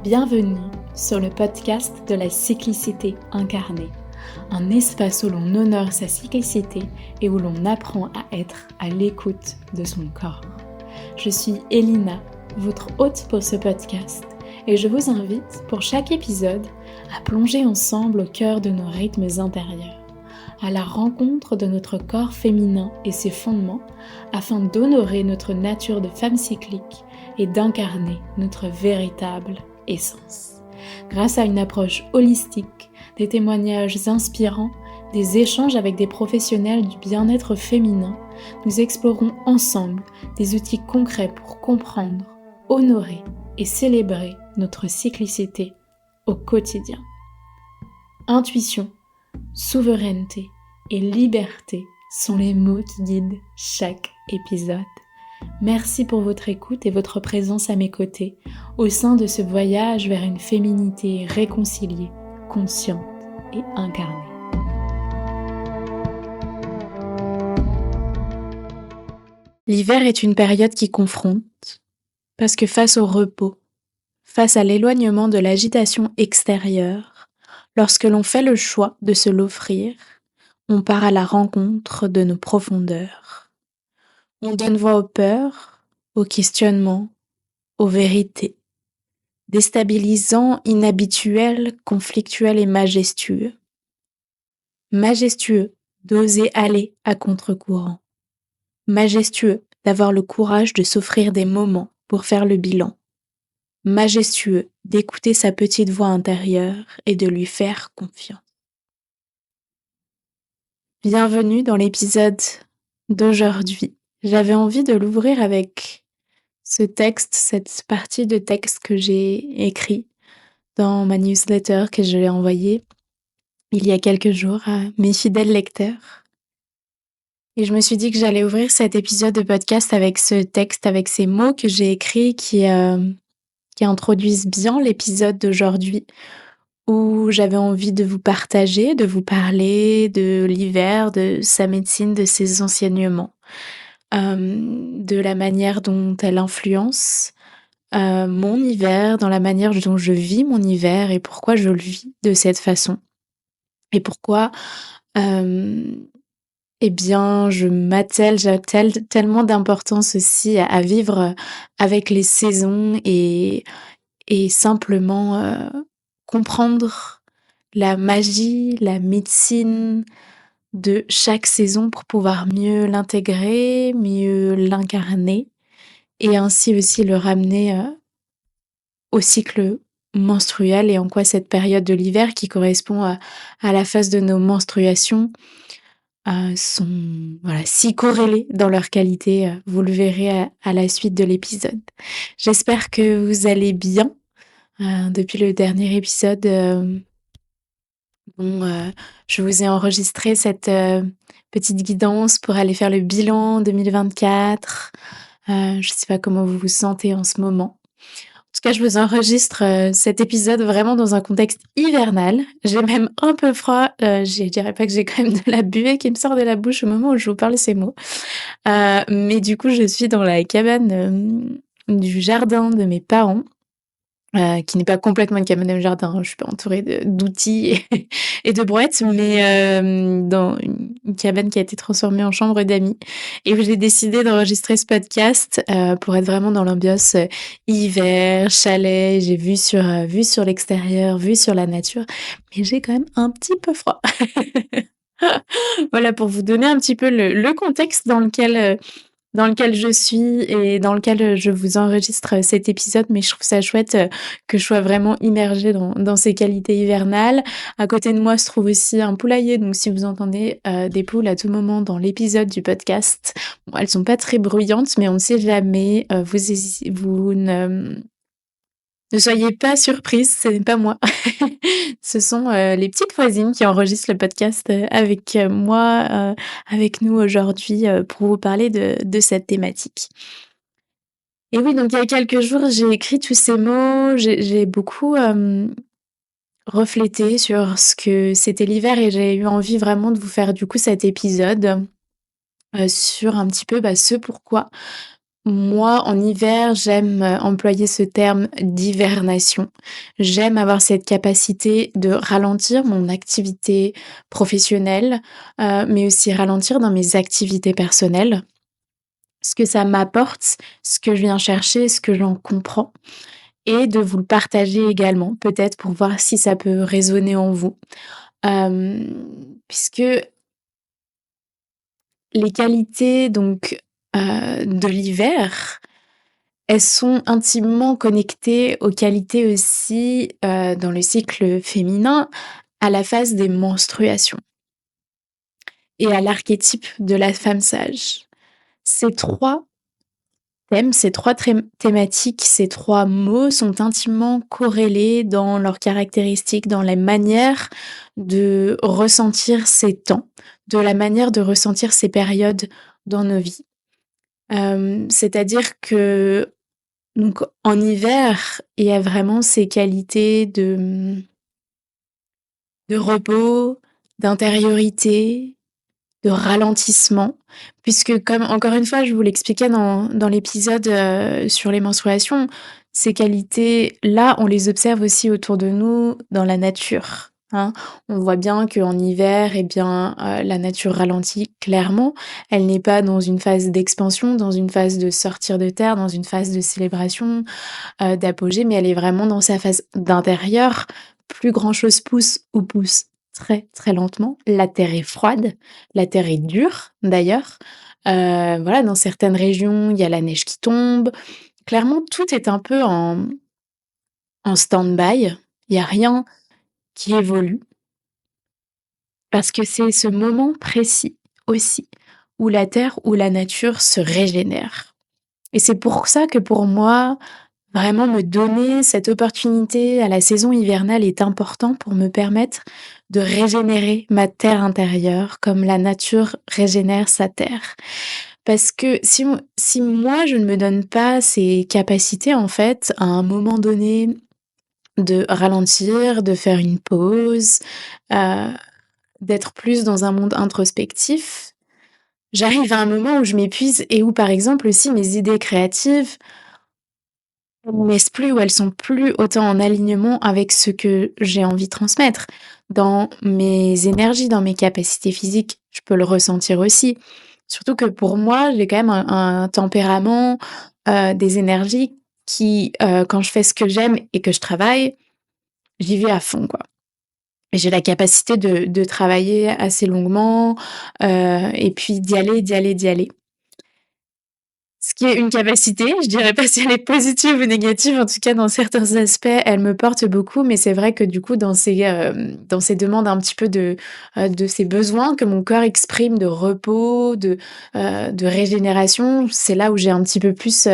Bienvenue sur le podcast de la cyclicité incarnée, un espace où l'on honore sa cyclicité et où l'on apprend à être à l'écoute de son corps. Je suis Elina, votre hôte pour ce podcast, et je vous invite pour chaque épisode à plonger ensemble au cœur de nos rythmes intérieurs, à la rencontre de notre corps féminin et ses fondements, afin d'honorer notre nature de femme cyclique et d'incarner notre véritable essence. Grâce à une approche holistique, des témoignages inspirants, des échanges avec des professionnels du bien-être féminin, nous explorons ensemble des outils concrets pour comprendre, honorer et célébrer notre cyclicité au quotidien. Intuition, souveraineté et liberté sont les mots qui guident chaque épisode. Merci pour votre écoute et votre présence à mes côtés au sein de ce voyage vers une féminité réconciliée, consciente et incarnée. L'hiver est une période qui confronte, parce que face au repos, face à l'éloignement de l'agitation extérieure, lorsque l'on fait le choix de se l'offrir, on part à la rencontre de nos profondeurs. On donne voix aux peurs, aux questionnements, aux vérités, déstabilisants, inhabituels, conflictuels et majestueux. Majestueux d'oser aller à contre-courant. Majestueux d'avoir le courage de s'offrir des moments pour faire le bilan. Majestueux d'écouter sa petite voix intérieure et de lui faire confiance. Bienvenue dans l'épisode d'aujourd'hui. J'avais envie de l'ouvrir avec ce texte, cette partie de texte que j'ai écrit dans ma newsletter que je l'ai envoyée il y a quelques jours à mes fidèles lecteurs. Et je me suis dit que j'allais ouvrir cet épisode de podcast avec ce texte, avec ces mots que j'ai écrits qui introduisent bien l'épisode d'aujourd'hui, où j'avais envie de vous partager, de vous parler de l'hiver, de sa médecine, de ses enseignements, de la manière dont elle influence mon hiver, dans la manière dont je vis mon hiver et pourquoi je le vis de cette façon. Et pourquoi, j'attelle tellement d'importance aussi à vivre avec les saisons et simplement comprendre la magie, la médecine de chaque saison pour pouvoir mieux l'intégrer, mieux l'incarner et ainsi aussi le ramener au cycle menstruel et en quoi cette période de l'hiver qui correspond à la phase de nos menstruations sont si corrélées dans leur qualité. Vous le verrez à la suite de l'épisode. J'espère que vous allez bien. Depuis le dernier épisode, je vous ai enregistré cette petite guidance pour aller faire le bilan 2024. Je ne sais pas comment vous vous sentez en ce moment. En tout cas, je vous enregistre cet épisode vraiment dans un contexte hivernal. J'ai même un peu froid. Je dirais pas que j'ai quand même de la buée qui me sort de la bouche au moment où je vous parle ces mots. Mais du coup, je suis dans la cabane du jardin de mes parents. Qui n'est pas complètement une cabane de jardin, je suis pas entourée d'outils et de brouettes, mais dans une cabane qui a été transformée en chambre d'amis et où j'ai décidé d'enregistrer ce podcast pour être vraiment dans l'ambiance hiver, chalet. J'ai vue sur l'extérieur, vue sur la nature, mais j'ai quand même un petit peu froid. Voilà, pour vous donner un petit peu le contexte dans lequel je suis et dans lequel je vous enregistre cet épisode, mais je trouve ça chouette que je sois vraiment immergée dans ces qualités hivernales. À côté de moi se trouve aussi un poulailler, donc si vous entendez des poules à tout moment dans l'épisode du podcast, bon, elles sont pas très bruyantes, mais on ne sait jamais. Vous ne soyez pas surprise, ce n'est pas moi. Ce sont les petites voisines qui enregistrent le podcast avec moi, avec nous aujourd'hui pour vous parler de cette thématique. Et oui, donc il y a quelques jours, j'ai écrit tous ces mots, j'ai beaucoup reflété sur ce que c'était l'hiver et j'ai eu envie vraiment de vous faire du coup cet épisode sur un petit peu ce pourquoi moi, en hiver, j'aime, employer ce terme d'hivernation. J'aime avoir cette capacité de ralentir mon activité professionnelle, mais aussi ralentir dans mes activités personnelles. Ce que ça m'apporte, ce que je viens chercher, ce que j'en comprends et de vous le partager également, peut-être pour voir si ça peut résonner en vous. Puisque les qualités donc, de l'hiver, elles sont intimement connectées aux qualités aussi, dans le cycle féminin, à la phase des menstruations et à l'archétype de la femme sage. Ces 3 thèmes, ces 3 thématiques, ces 3 mots sont intimement corrélés dans leurs caractéristiques, dans la manière de ressentir ces temps, de la manière de ressentir ces périodes dans nos vies. C'est-à-dire que donc en hiver, il y a vraiment ces qualités de repos, d'intériorité, de ralentissement, puisque comme encore une fois, je vous l'expliquais dans l'épisode, sur les menstruations, ces qualités-là, on les observe aussi autour de nous dans la nature, hein. On voit bien qu'en hiver eh bien, la nature ralentit clairement. Elle n'est pas dans une phase d'expansion, dans une phase de sortir de terre, dans une phase de célébration, d'apogée, mais elle est vraiment dans sa phase d'intérieur. Plus grand chose pousse ou pousse très, très lentement. La terre est froide, la terre est dure d'ailleurs. Voilà, dans certaines régions, il y a la neige qui tombe. Clairement, tout est un peu en stand-by. Il y a rien qui évolue parce que c'est ce moment précis aussi où la terre, où la nature se régénère et c'est pour ça que pour moi, vraiment me donner cette opportunité à la saison hivernale est important pour me permettre de régénérer ma terre intérieure comme la nature régénère sa terre. Parce que si moi je ne me donne pas ces capacités en fait, à un moment donné, de ralentir, de faire une pause, heu, d'être plus dans un monde introspectif, j'arrive à un moment où je m'épuise et où par exemple aussi mes idées créatives elles naissent plus ou elles sont plus autant en alignement avec ce que j'ai envie de transmettre. Dans mes énergies, dans mes capacités physiques, je peux le ressentir aussi. Surtout que pour moi, j'ai quand même un tempérament, des énergies qui, quand je fais ce que j'aime et que je travaille, j'y vais à fond, quoi. Et j'ai la capacité de travailler assez longuement, et puis d'y aller, d'y aller, d'y aller. Ce qui est une capacité, je dirais pas si elle est positive ou négative, en tout cas dans certains aspects, elle me porte beaucoup, mais c'est vrai que du coup dans ces demandes un petit peu de ces besoins que mon corps exprime de repos, de régénération, c'est là où j'ai un petit peu plus,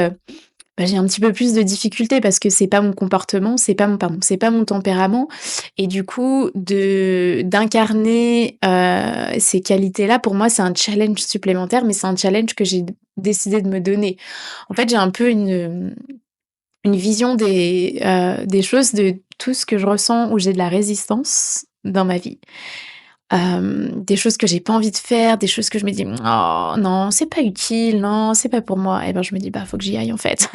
j'ai un petit peu plus de difficultés parce que c'est pas mon comportement, c'est pas mon tempérament et du coup d'incarner, ces qualités-là, pour moi, c'est un challenge supplémentaire, mais c'est un challenge que j'ai décidé de me donner. En fait, j'ai un peu une vision des choses, de tout ce que je ressens où j'ai de la résistance dans ma vie. Des choses que j'ai pas envie de faire, des choses que je me dis: «Oh non, c'est pas utile, non, c'est pas pour moi» et ben, je me dis: «Bah, faut que j'y aille en fait».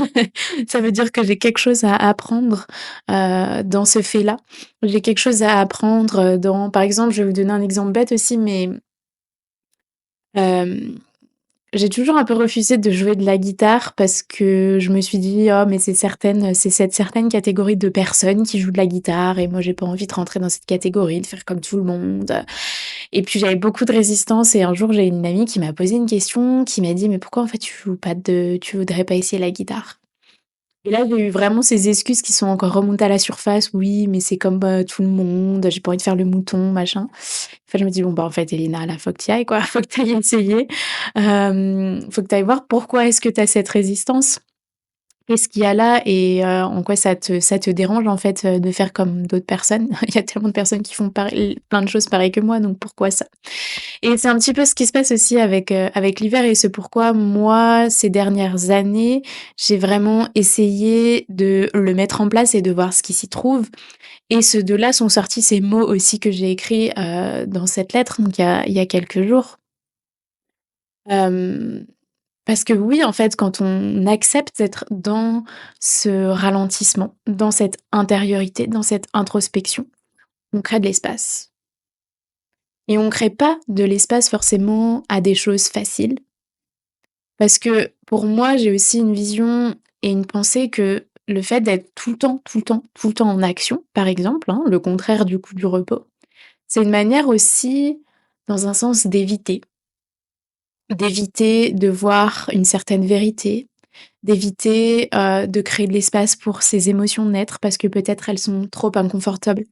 Ça veut dire que j'ai quelque chose à apprendre, dans ce fait-là. J'ai quelque chose à apprendre, dans par exemple, je vais vous donner un exemple bête aussi, mais, hem j'ai toujours un peu refusé de jouer de la guitare parce que je me suis dit: «Oh mais c'est cette certaine catégorie de personnes qui jouent de la guitare et moi j'ai pas envie de rentrer dans cette catégorie, de faire comme tout le monde». Et puis j'avais beaucoup de résistance et un jour j'ai une amie qui m'a posé une question, qui m'a dit: «Mais pourquoi en fait tu voudrais pas essayer la guitare?» Et là, j'ai eu vraiment ces excuses qui sont encore remontées à la surface. «Oui, mais c'est comme, tout le monde, j'ai pas envie de faire le mouton, machin». Enfin, je me dis: «Bon, bah, en fait, Elina, là, faut que tu y ailles, quoi, faut que tu ailles essayer. Faut que tu ailles voir pourquoi est-ce que tu as cette résistance. Qu'est-ce qu'il y a là et en quoi ça te dérange, en fait, de faire comme d'autres personnes?» Il y a tellement de personnes qui font pareil plein de choses pareilles que moi, donc pourquoi ça? Et c'est un petit peu ce qui se passe aussi avec l'hiver et c'est pourquoi moi, ces dernières années, j'ai vraiment essayé de le mettre en place et de voir ce qui s'y trouve et de là sont sortis ces mots aussi que j'ai écrits, dans cette lettre, donc il y a quelques jours. Hem, Parce que oui, en fait, quand on accepte d'être dans ce ralentissement, dans cette intériorité, dans cette introspection, on crée de l'espace. Et on crée pas de l'espace forcément à des choses faciles. Parce que pour moi, j'ai aussi une vision et une pensée que le fait d'être tout le temps, tout le temps, tout le temps en action, par exemple, hein, le contraire du coup du repos, c'est une manière aussi, dans un sens, d'éviter. D'éviter de voir une certaine vérité, d'éviter, de créer de l'espace pour ses émotions naître parce que peut-être elles sont trop inconfortables.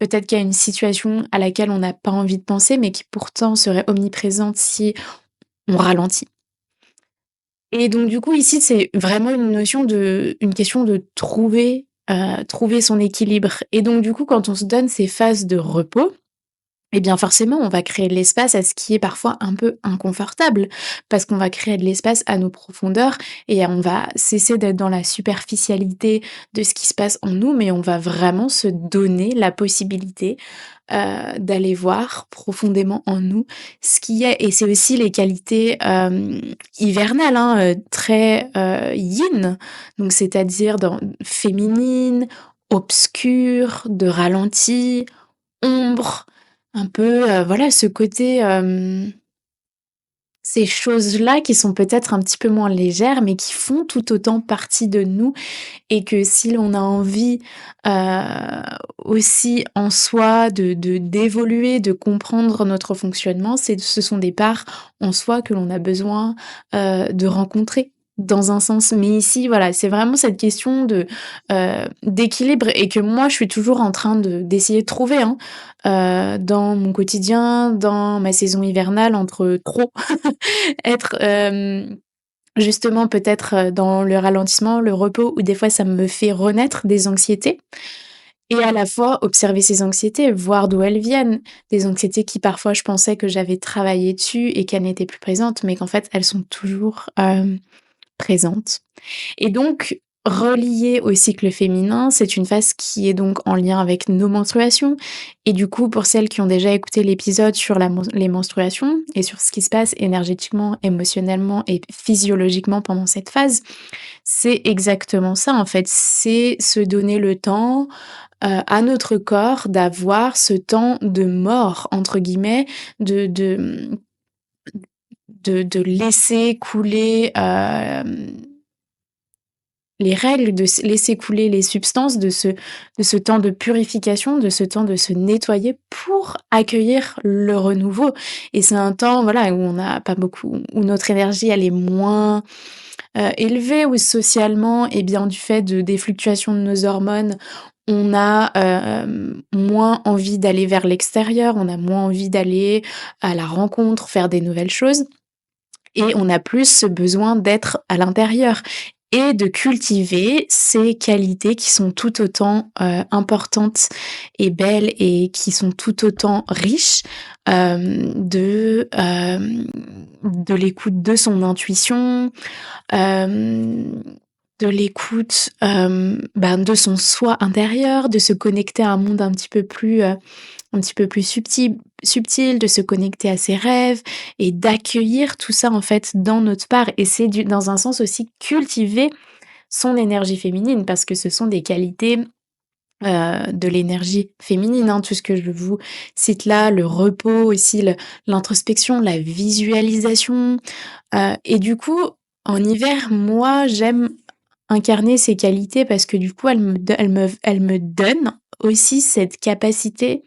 Peut-être qu'il y a une situation à laquelle on n'a pas envie de penser, mais qui pourtant serait omniprésente si on ralentit. Et donc du coup ici, c'est vraiment une question de trouver son équilibre. Et donc du coup, quand on se donne ces phases de repos, eh bien forcément, on va créer de l'espace à ce qui est parfois un peu inconfortable, parce qu'on va créer de l'espace à nos profondeurs et on va cesser d'être dans la superficialité de ce qui se passe en nous, mais on va vraiment se donner la possibilité, d'aller voir profondément en nous ce qui est. Et c'est aussi les qualités, hivernales, hein, très, yin, donc c'est-à-dire dans féminine, obscure, de ralenti, ombre, un peu, voilà ce côté, ces choses-là qui sont peut-être un petit peu moins légères, mais qui font tout autant partie de nous et que si l'on a envie, aussi en soi d'évoluer, de comprendre notre fonctionnement, ce sont des parts en soi que l'on a besoin, de rencontrer dans un sens. Mais ici, voilà, c'est vraiment cette question d'équilibre et que moi je suis toujours en train d'essayer de trouver, hein, dans mon quotidien, dans ma saison hivernale entre trop être, justement, peut-être, dans le ralentissement, le repos, où des fois ça me fait renaître des anxiétés et à la fois observer ces anxiétés, voir d'où elles viennent. Des anxiétés qui parfois je pensais que j'avais travaillé dessus et qu'elles n'étaient plus présentes, mais qu'en fait elles sont toujours, présentes. Et donc, relié au cycle féminin, c'est une phase qui est donc en lien avec nos menstruations. Et du coup, pour celles qui ont déjà écouté l'épisode sur les menstruations et sur ce qui se passe énergétiquement, émotionnellement et physiologiquement pendant cette phase, c'est exactement ça en fait. C'est se donner le temps à notre corps d'avoir ce temps de mort, entre guillemets, de laisser couler les règles, de laisser couler les substances, de ce temps de purification, de ce temps de se nettoyer pour accueillir le renouveau. Et c'est un temps, voilà, où on n'a pas beaucoup, où notre énergie, elle est moins élevée, où socialement, et bien du fait des fluctuations de nos hormones, on a moins envie d'aller vers l'extérieur, on a moins envie d'aller à la rencontre, faire des nouvelles choses. Et on a plus ce besoin d'être à l'intérieur et de cultiver ces qualités qui sont tout autant, importantes et belles et qui sont tout autant riches, de l'écoute de son intuition, hem, de l'écoute, de son soi intérieur, de se connecter à un monde un petit peu plus subtil, de se connecter à ses rêves et d'accueillir tout ça, en fait, dans notre part et c'est dans un sens aussi cultiver son énergie féminine parce que ce sont des qualités, de l'énergie féminine, hein, tout ce que je vous cite là, le repos aussi, l'introspection, la visualisation, et du coup, en hiver, moi, j'aime incarner ces qualités parce que du coup, elles me donnent aussi cette capacité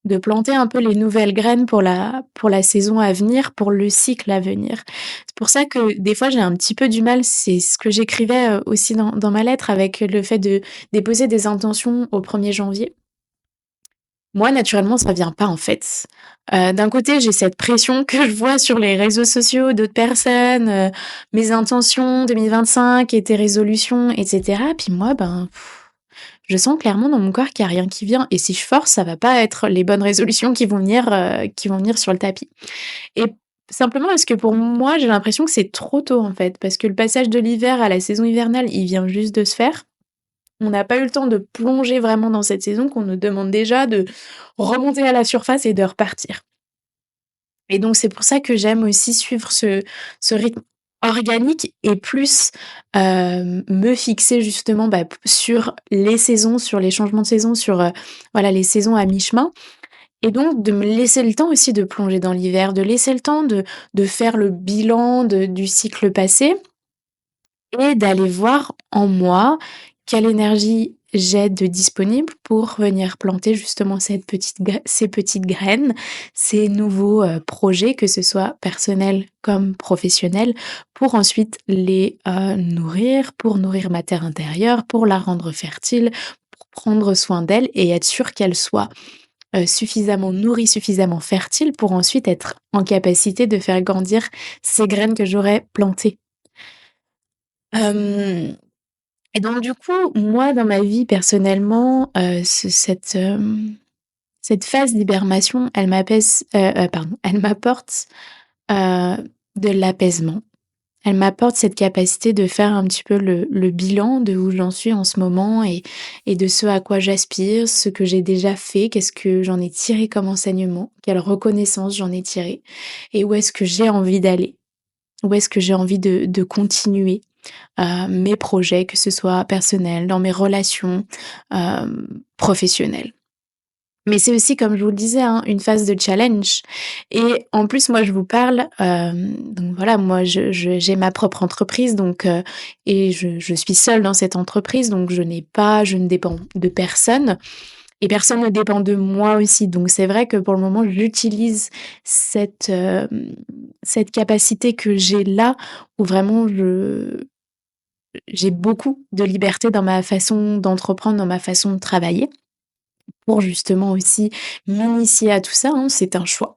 de planter un peu les nouvelles graines pour la saison à venir, pour le cycle à venir. C'est pour ça que des fois j'ai un petit peu du mal, c'est ce que j'écrivais, aussi dans ma lettre avec le fait de déposer des intentions au 1er janvier. Moi naturellement ça vient pas en fait. D'un côté j'ai cette pression que je vois sur les réseaux sociaux d'autres personnes, mes intentions 2025 et tes résolutions et cetera. Puis moi, ben je sens clairement dans mon corps qu'il y a rien qui vient et si je force, ça va pas être les bonnes résolutions qui vont venir sur le tapis et simplement parce que pour moi, j'ai l'impression que c'est trop tôt, en fait, parce que le passage de l'hiver à la saison hivernale, il vient juste de se faire. On n'a pas eu le temps de plonger vraiment dans cette saison qu'on nous demande déjà de remonter à la surface et de repartir et donc c'est pour ça que j'aime aussi suivre ce rythme organique et plus, me fixer justement, sur les saisons, sur les changements de saison, sur, voilà, les saisons à mi-chemin et donc de me laisser le temps aussi de plonger dans l'hiver, de laisser le temps de faire le bilan du cycle passé et d'aller voir en moi quelle énergie j'ai de disponible pour venir planter justement ces petites graines, ces nouveaux, projets, que ce soit personnels comme professionnels, pour ensuite les, nourrir, pour nourrir ma terre intérieure, pour la rendre fertile, pour prendre soin d'elle et être sûre qu'elle soit, suffisamment nourrie, suffisamment fertile pour ensuite être en capacité de faire grandir ces graines que j'aurais plantées. Hem Et donc du coup, moi, dans ma vie personnellement, cette phase d'hibernation, elle m'apporte, heu, de l'apaisement. Elle m'apporte cette capacité de faire un petit peu le bilan de où j'en suis en ce moment et de ce à quoi j'aspire, ce que j'ai déjà fait, qu'est-ce que j'en ai tiré comme enseignement, quelle reconnaissance j'en ai tiré et où est-ce que j'ai envie d'aller, où est-ce que j'ai envie de continuer mes projets, que ce soit personnels, dans mes relations, professionnelles. Mais c'est aussi, comme je vous le disais, hein, une phase de challenge et en plus, moi, je vous parle, donc voilà, moi, j'ai ma propre entreprise donc et je suis seule dans cette entreprise donc je ne dépends de personne et personne ne dépend de moi aussi. Donc c'est vrai que pour le moment, j'utilise cette capacité que j'ai là où vraiment j'ai beaucoup de liberté dans ma façon d'entreprendre, dans ma façon de travailler, pour justement aussi m'initier à tout ça, hein, c'est un choix.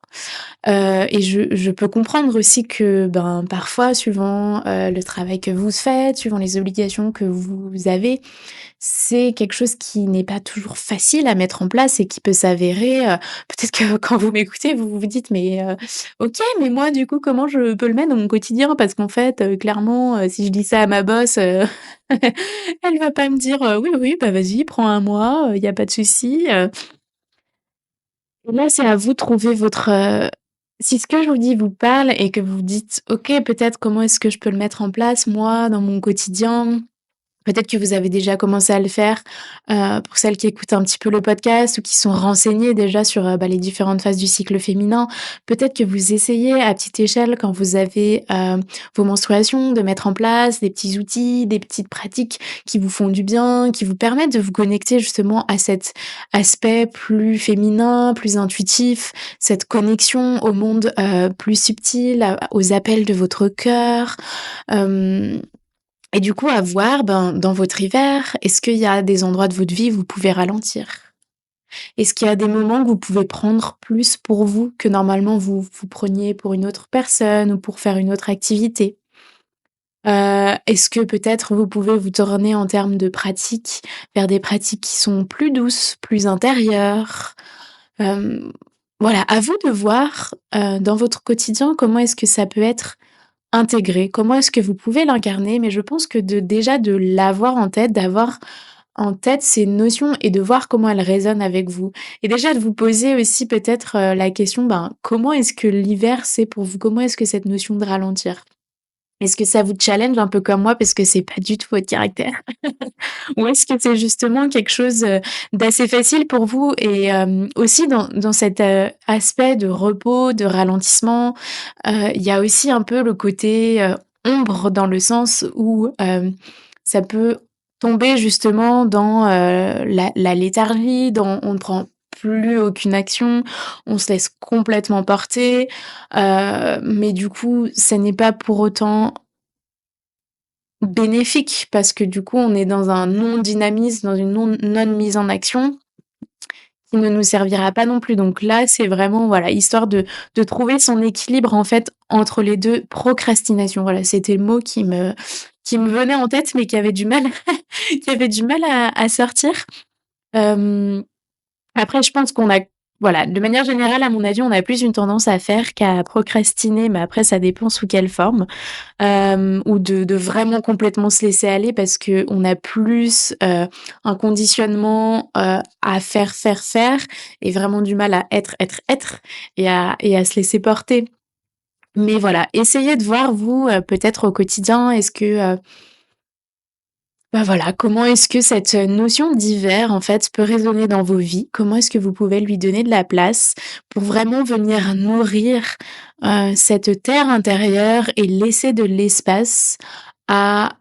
Et je peux comprendre aussi que, ben, parfois, suivant, le travail que vous faites, suivant les obligations que vous avez, c'est quelque chose qui n'est pas toujours facile à mettre en place et qui peut s'avérer, peut-être que quand vous m'écoutez, vous vous dites: «Mais, OK, mais moi du coup, comment je peux le mettre dans mon quotidien?» parce qu'en fait, clairement, si je dis ça à ma boss, elle va pas me dire: «Oui, oui, bah, vas-y, prends un mois, il y a pas de souci», et là, c'est à vous de trouver votre, si ce que je vous dis vous parle et que vous vous dites: «OK, peut-être comment est-ce que je peux le mettre en place moi, dans mon quotidien?» Peut-être que vous avez déjà commencé à le faire, pour celles qui écoutent un petit peu le podcast ou qui sont renseignées déjà sur, les différentes phases du cycle féminin. Peut-être que vous essayez à petite échelle quand vous avez, vos menstruations, de mettre en place des petits outils, des petites pratiques qui vous font du bien, qui vous permettent de vous connecter justement à cet aspect plus féminin, plus intuitif, cette connexion au monde, plus subtil, aux appels de votre cœur. Hem et du coup, à voir, ben, dans votre hiver, est-ce qu'il y a des endroits de votre vie où vous pouvez ralentir? Est-ce qu'il y a des moments que vous pouvez prendre plus pour vous que normalement vous preniez pour une autre personne ou pour faire une autre activité? Est-ce que peut-être vous pouvez vous tourner en termes de pratiques vers des pratiques qui sont plus douces, plus intérieures? Hem, voilà, à vous de voir, dans votre quotidien, comment est-ce que ça peut être intégré? Comment est-ce que vous pouvez l'incarner? Mais je pense que déjà de l'avoir en tête, d'avoir en tête ces notions et de voir comment elles résonnent avec vous. Et déjà de vous poser aussi peut-être, la question, ben, comment est-ce que l'hiver, c'est pour vous? Comment est-ce que cette notion de ralentir? Est-ce que ça vous challenge un peu comme moi parce que c'est pas du tout votre caractère? Ou est-ce que c'est justement quelque chose, d'assez facile pour vous? Et aussi dans cet, aspect de repos, de ralentissement, il y a aussi un peu le côté, ombre dans le sens où, ça peut tomber justement dans, la léthargie, dans on ne prend plus aucune action, on se laisse complètement porter, mais du coup, ça n'est pas pour autant bénéfique parce que du coup, on est dans un non-dynamisme, dans une non mise en action qui ne nous servira pas non plus. Donc là, c'est vraiment, voilà, histoire de trouver son équilibre, en fait, entre les 2. Procrastination, voilà, c'était le mot qui me venait en tête, mais qui avait du mal qui avait du mal à sortir. Hem Après, je pense qu'on a voilà, de manière générale, à mon avis, on a plus une tendance à faire qu'à procrastiner, mais après ça dépend sous quelle forme, ou de vraiment complètement se laisser aller parce qu'on a plus, un conditionnement, à faire, faire, faire et vraiment du mal à être, être, être et à se laisser porter. Mais voilà, essayez de voir vous, peut-être au quotidien, est-ce que, bah, voilà, comment est-ce que cette, notion d'hiver, en fait, peut résonner dans vos vies? Comment est-ce que vous pouvez lui donner de la place pour vraiment venir nourrir, cette terre intérieure et laisser de l'espace à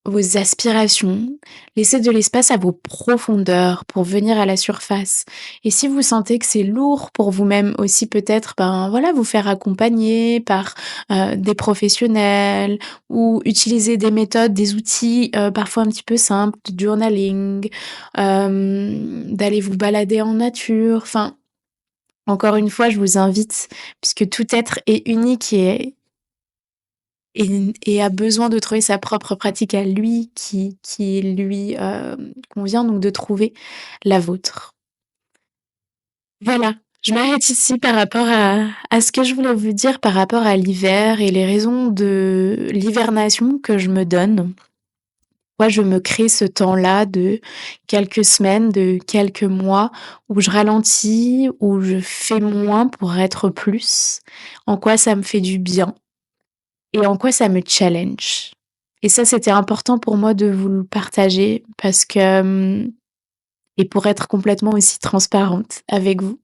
vos aspirations, laissez de l'espace à vos profondeurs pour venir à la surface. Et si vous sentez que c'est lourd pour vous-même aussi peut-être, ben voilà, vous faire accompagner par des professionnels ou utiliser des méthodes, des outils parfois un petit peu simples, de journaling, d'aller vous balader en nature. Enfin, encore une fois, je vous invite, puisque tout être est unique et a besoin de trouver sa propre pratique à lui qui lui, convient, donc de trouver la vôtre. Voilà, je m'arrête ici par rapport à ce que je voulais vous dire par rapport à l'hiver et les raisons de l'hivernation que je me donne. Moi, je me crée ce temps-là de quelques semaines, de quelques mois où je ralentis, où je fais moins pour être plus. En quoi ça me fait du bien. Et en quoi ça me challenge. Et ça, c'était important pour moi de vous le partager parce que, et pour être complètement aussi transparente avec vous.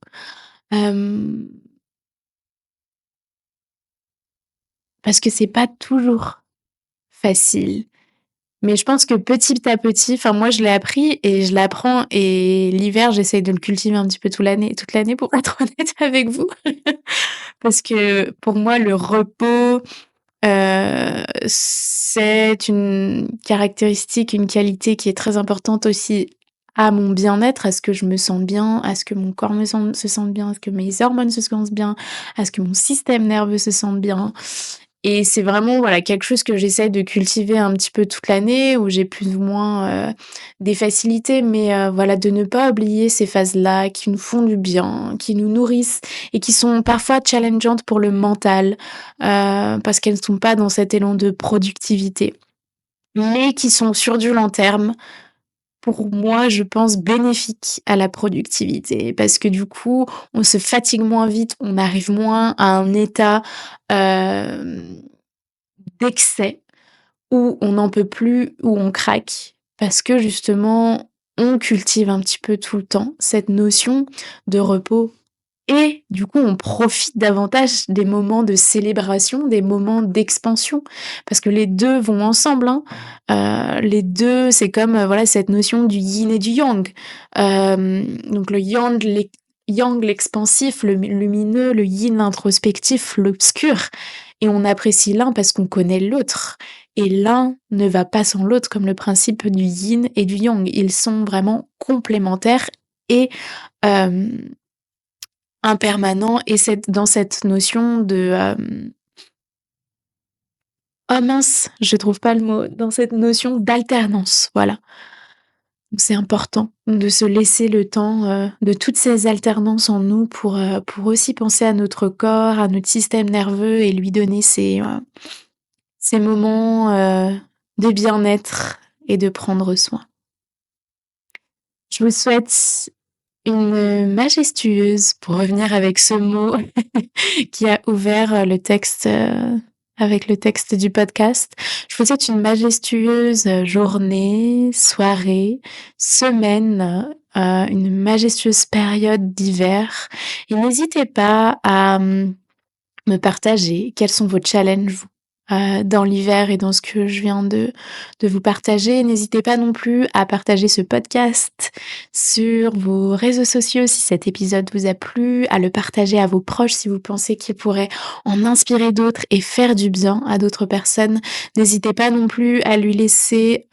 Hem, Parce que c'est pas toujours facile. Mais je pense que petit à petit, enfin moi je l'ai appris et je l'apprends et l'hiver, j'essaye de le cultiver un petit peu toute l'année pour être honnête avec vous. Parce que pour moi, le repos, c'est une caractéristique, une qualité qui est très importante aussi à mon bien-être, à ce que je me sente bien, à ce que mon corps se sente bien, à ce que mes hormones se sentent bien, à ce que mon système nerveux se sente bien. Et c'est vraiment, voilà, quelque chose que j'essaie de cultiver un petit peu toute l'année, où j'ai plus ou moins, des facilités, mais voilà, de ne pas oublier ces phases-là qui nous font du bien, qui nous nourrissent et qui sont parfois challengeantes pour le mental, parce qu'elles ne sont pas dans cet élan de productivité, mais qui sont sur du long terme, pour moi, je pense bénéfiques à la productivité. Parce que du coup, on se fatigue moins vite, on arrive moins à un état, hem, d'excès où on n'en peut plus, où on craque. Parce que justement, on cultive un petit peu tout le temps cette notion de repos et du coup, on profite davantage des moments de célébration, des moments d'expansion, parce que les 2 vont ensemble, hein. Les 2, c'est comme, voilà, cette notion du yin et du yang. Donc le yang, l'expansif, le lumineux, le yin, l'introspectif, l'obscur et on apprécie l'un parce qu'on connaît l'autre et l'un ne va pas sans l'autre comme le principe du yin et du yang. Ils sont vraiment complémentaires et hem impermanent et dans cette notion de, oh mince, je trouve pas le mot, dans cette notion d'alternance, voilà. Donc c'est important de se laisser le temps, de toutes ces alternances en nous pour aussi penser à notre corps, à notre système nerveux et lui donner ces moments, de bien-être et de prendre soin. Je vous souhaite une majestueuse, pour revenir avec ce mot qui a ouvert le texte, avec le texte du podcast. Je vous souhaite une majestueuse journée, soirée, semaine, une majestueuse période d'hiver et n'hésitez pas à, me partager quels sont vos challenges, vous, dans l'hiver et dans ce que je viens de vous partager. N'hésitez pas non plus à partager ce podcast sur vos réseaux sociaux si cet épisode vous a plu, à le partager à vos proches si vous pensez qu'il pourrait en inspirer d'autres et faire du bien à d'autres personnes. N'hésitez pas non plus à lui laisser,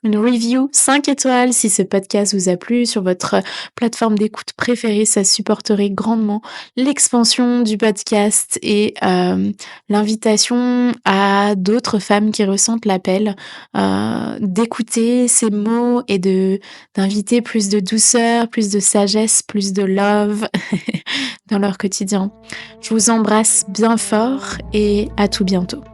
une review 5 étoiles si ce podcast vous a plu sur votre plateforme d'écoute préférée. Ça supporterait grandement l'expansion du podcast et l'invitation à d'autres femmes qui ressentent l'appel d'écouter ces mots et d'inviter plus de douceur, plus de sagesse, plus de love dans leur quotidien. Je vous embrasse bien fort et à tout bientôt.